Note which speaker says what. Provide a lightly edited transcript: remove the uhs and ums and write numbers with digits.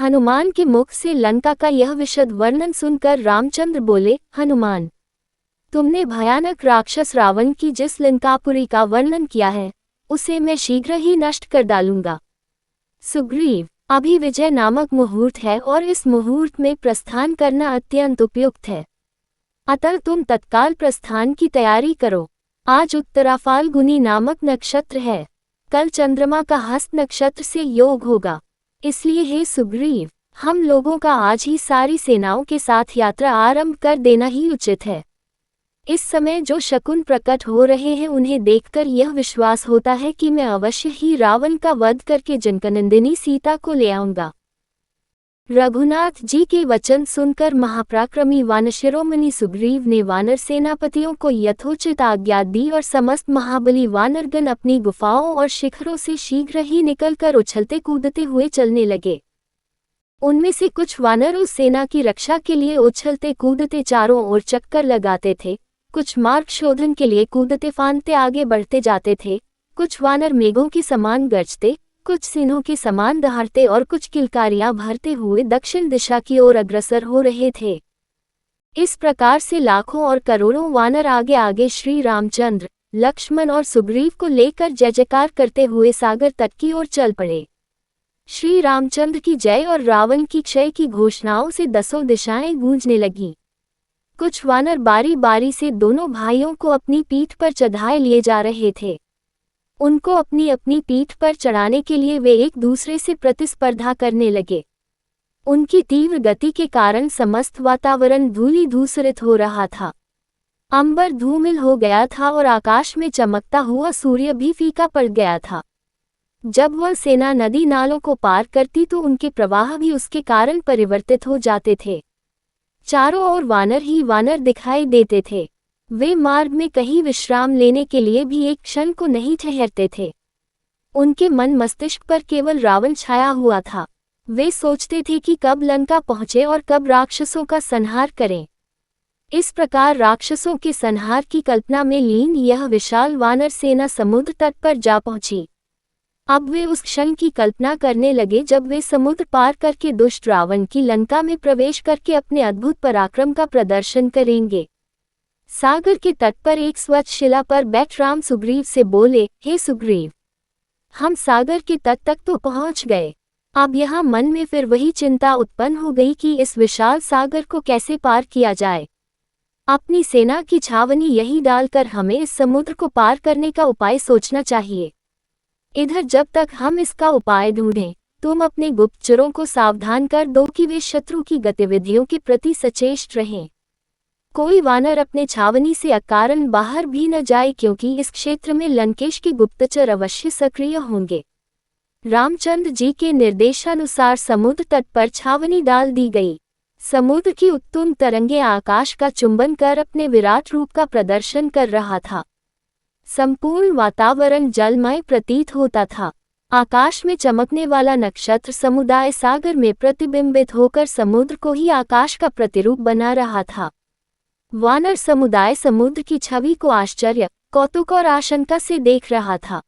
Speaker 1: हनुमान के मुख से लंका का यह विशद वर्णन सुनकर रामचंद्र बोले, हनुमान, तुमने भयानक राक्षस रावण की जिस लंकापुरी का वर्णन किया है, उसे मैं शीघ्र ही नष्ट कर डालूंगा। सुग्रीव, अभी विजय नामक मुहूर्त है और इस मुहूर्त में प्रस्थान करना अत्यंत उपयुक्त है। अतः तुम तत्काल प्रस्थान की तैयारी करो। आज उत्तरा फाल्गुनी नामक नक्षत्र है। कल चंद्रमा का हस्त नक्षत्र से योग होगा। इसलिए हे सुग्रीव, हम लोगों का आज ही सारी सेनाओं के साथ यात्रा आरंभ कर देना ही उचित है। इस समय जो शकुन प्रकट हो रहे हैं उन्हें देखकर यह विश्वास होता है कि मैं अवश्य ही रावण का वध करके जनकनंदिनी सीता को ले आऊंगा। रघुनाथ जी के वचन सुनकर महापराक्रमी वानशिरोमणि सुग्रीव ने वानर सेनापतियों को यथोचित आज्ञा दी और समस्त महाबली वानरगण अपनी गुफाओं और शिखरों से शीघ्र ही निकलकर उछलते कूदते हुए चलने लगे। उनमें से कुछ वानर उस सेना की रक्षा के लिए उछलते कूदते चारों ओर चक्कर लगाते थे, कुछ मार्ग शोधन के लिए कूदते फांदते आगे बढ़ते जाते थे, कुछ वानर मेघों के समान गरजते, कुछ सिंहों के समान दहाड़ते और कुछ किलकारियां भरते हुए दक्षिण दिशा की ओर अग्रसर हो रहे थे। इस प्रकार से लाखों और करोड़ों वानर आगे आगे श्री रामचंद्र, लक्ष्मण और सुग्रीव को लेकर जय जयकार करते हुए सागर तट की ओर चल पड़े। श्री रामचंद्र की जय और रावण की क्षय की घोषणाओं से दसों दिशाएं गूंजने लगीं। कुछ वानर बारी बारी से दोनों भाइयों को अपनी पीठ पर चढ़ाए लिए जा रहे थे। उनको अपनी अपनी पीठ पर चढ़ाने के लिए वे एक दूसरे से प्रतिस्पर्धा करने लगे। उनकी तीव्र गति के कारण समस्त वातावरण धूलि धूसरित हो रहा था। अंबर धूमिल हो गया था और आकाश में चमकता हुआ सूर्य भी फीका पड़ गया था। जब वह सेना नदी नालों को पार करती तो उनके प्रवाह भी उसके कारण परिवर्तित हो जाते थे। चारों ओर वानर ही वानर दिखाई देते थे। वे मार्ग में कहीं विश्राम लेने के लिए भी एक क्षण को नहीं ठहरते थे। उनके मन मस्तिष्क पर केवल रावण छाया हुआ था। वे सोचते थे कि कब लंका पहुंचे और कब राक्षसों का संहार करें। इस प्रकार राक्षसों के संहार की कल्पना में लीन यह विशाल वानर सेना समुद्र तट पर जा पहुंची। अब वे उस क्षण की कल्पना करने लगे जब वे समुद्र पार करके दुष्ट रावण की लंका में प्रवेश करके अपने अद्भुत पराक्रम का प्रदर्शन करेंगे। सागर के तट पर एक स्वच्छ शिला पर बैठ राम सुग्रीव से बोले, हे सुग्रीव, हम सागर के तट तक तो पहुंच गए। अब यहाँ मन में फिर वही चिंता उत्पन्न हो गई कि इस विशाल सागर को कैसे पार किया जाए। अपनी सेना की छावनी यही डालकर हमें इस समुद्र को पार करने का उपाय सोचना चाहिए। इधर जब तक हम इसका उपाय ढूंढें, तुम अपने गुप्तचरों को सावधान कर दो कि वे शत्रु की गतिविधियों के प्रति सचेष्ट रहें। कोई वानर अपने छावनी से अकारण बाहर भी न जाए, क्योंकि इस क्षेत्र में लंकेश के गुप्तचर अवश्य सक्रिय होंगे। रामचंद्र जी के निर्देशानुसार समुद्र तट पर छावनी डाल दी गई। समुद्र की उत्तुंग तरंगें आकाश का चुंबन कर अपने विराट रूप का प्रदर्शन कर रहा था। संपूर्ण वातावरण जलमय प्रतीत होता था। आकाश में चमकने वाला नक्षत्र समुदाय सागर में प्रतिबिंबित होकर समुद्र को ही आकाश का प्रतिरूप बना रहा था। वानर समुदाय समुद्र की छवि को आश्चर्य, कौतुक और आशंका से देख रहा था।